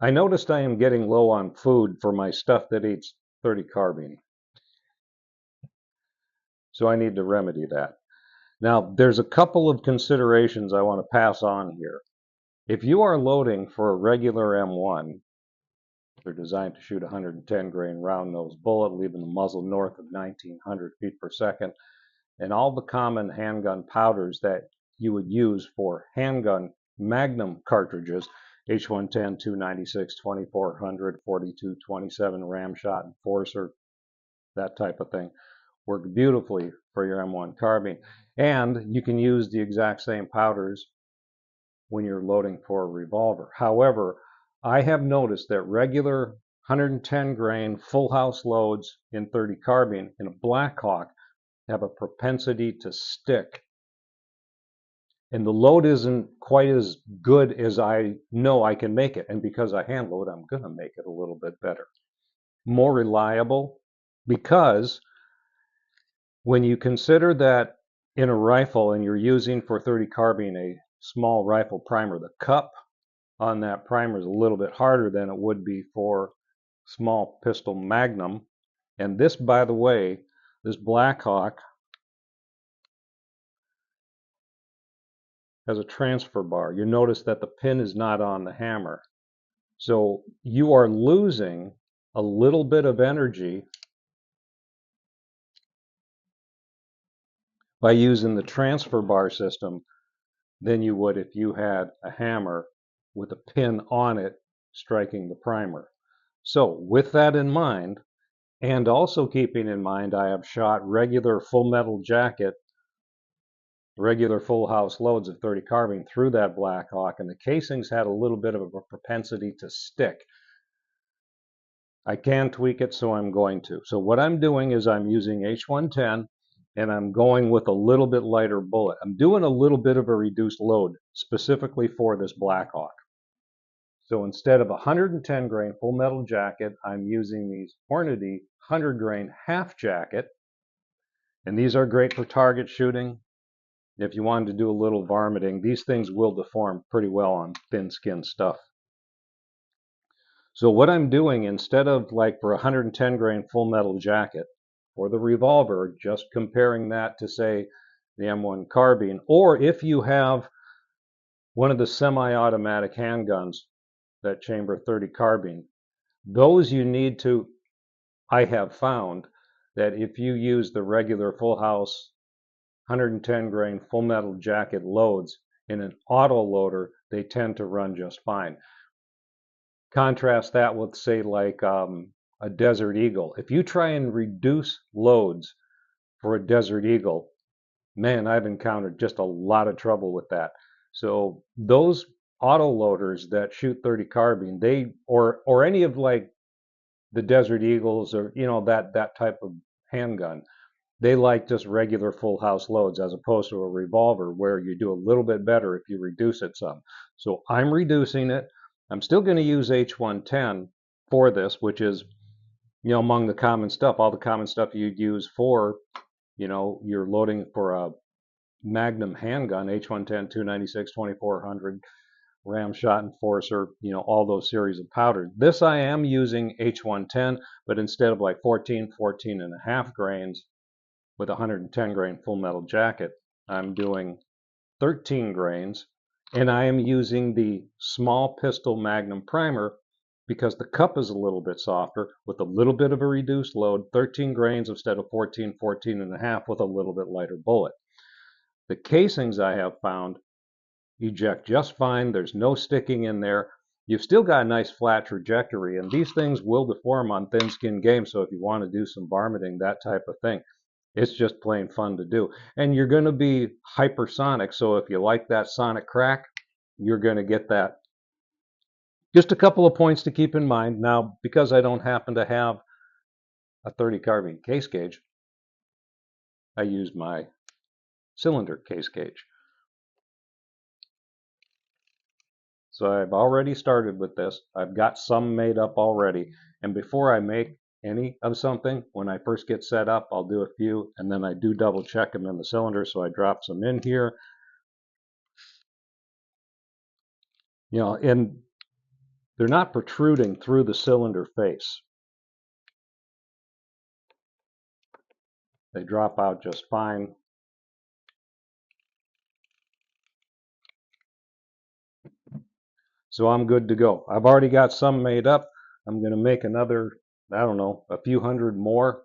I noticed I am getting low on food for my stuff that eats 30 carbine, so I need to remedy that. Now, there's a couple of considerations I want to pass on here. If you are loading for a regular M1, they're designed to shoot a 110 grain round nose bullet, leaving the muzzle north of 1900 feet per second, and all the common handgun powders that you would use for handgun magnum cartridges, H110, 296, 2400, 4227 ram shot enforcer, that type of thing, work beautifully for your M1 carbine. And you can use the exact same powders when you're loading for a revolver. However, I have noticed that regular 110 grain full house loads in 30 carbine in a Blackhawk have a propensity to stick. And the load isn't quite as good as I know I can make it. And because I hand load, I'm going to make it a little bit better. More reliable, because when you consider that in a rifle and you're using for 30 carbine a small rifle primer, the cup on that primer is a little bit harder than it would be for small pistol magnum. And this, by the way, this Blackhawk has a transfer bar. You notice that the pin is not on the hammer. So you are losing a little bit of energy by using the transfer bar system than you would if you had a hammer with a pin on it striking the primer. So with that in mind, and also keeping in mind I have shot regular full metal jacket, regular full house loads of 30 carbine through that Blackhawk, and the casings had a little bit of a propensity to stick. I can tweak it, so I'm going to. So what I'm doing is I'm using H110, and I'm going with a little bit lighter bullet. I'm doing a little bit of a reduced load specifically for this Blackhawk. So instead of a 110 grain full metal jacket, I'm using these Hornady 100 grain half jacket, and these are great for target shooting. If you wanted to do a little varminting, these things will deform pretty well on thin skin stuff. So what I'm doing, instead of like for a 110 grain full metal jacket for the revolver, just comparing that to say the M1 carbine, or if you have one of the semi-automatic handguns that chamber 30 carbine, those you need to, I have found that if you use the regular full house 110 grain full metal jacket loads in an auto loader, they tend to run just fine. Contrast that with, say, like a Desert Eagle. If you try and reduce loads for a Desert Eagle, man, I've encountered just a lot of trouble with that. So those auto loaders that shoot 30 carbine, they or any of like the Desert Eagles, or that type of handgun, they like just regular full house loads as opposed to a revolver where you do a little bit better if you reduce it some. So I'm reducing it. I'm still going to use H110 for this, which is, among the common stuff, all the common stuff you'd use for, you're loading for a Magnum handgun, H110, 296, 2400, ram shot enforcer, all those series of powders. This I am using H110, but instead of like 14 and a half grains, with a 110 grain full metal jacket, I'm doing 13 grains, and I am using the small pistol Magnum primer because the cup is a little bit softer with a little bit of a reduced load, 13 grains instead of 14 and a half with a little bit lighter bullet. The casings I have found eject just fine. There's no sticking in there. You've still got a nice flat trajectory, and these things will deform on thin skin game, so if you want to do some varminting, that type of thing, it's just plain fun to do. And you're going to be hypersonic, so if you like that sonic crack, you're going to get that. Just a couple of points to keep in mind. Now, because I don't happen to have a 30 carbine case gauge, I use my cylinder case gauge. So I've already started with this. I've got some made up already. And before I make any of something, when I first get set up, I'll do a few, and then I do double check them in the cylinder. So I drop some in here. And they're not protruding through the cylinder face. They drop out just fine. So I'm good to go. I've already got some made up. I'm going to make another, I don't know, a few hundred more.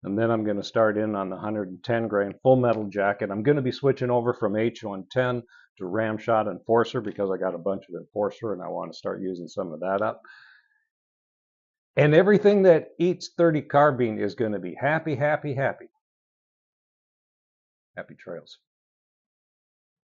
And then I'm going to start in on the 110 grain full metal jacket. I'm going to be switching over from H110 to Ramshot Enforcer because I got a bunch of Enforcer and I want to start using some of that up. And everything that eats 30 carbine is going to be happy, happy, happy. Happy trails.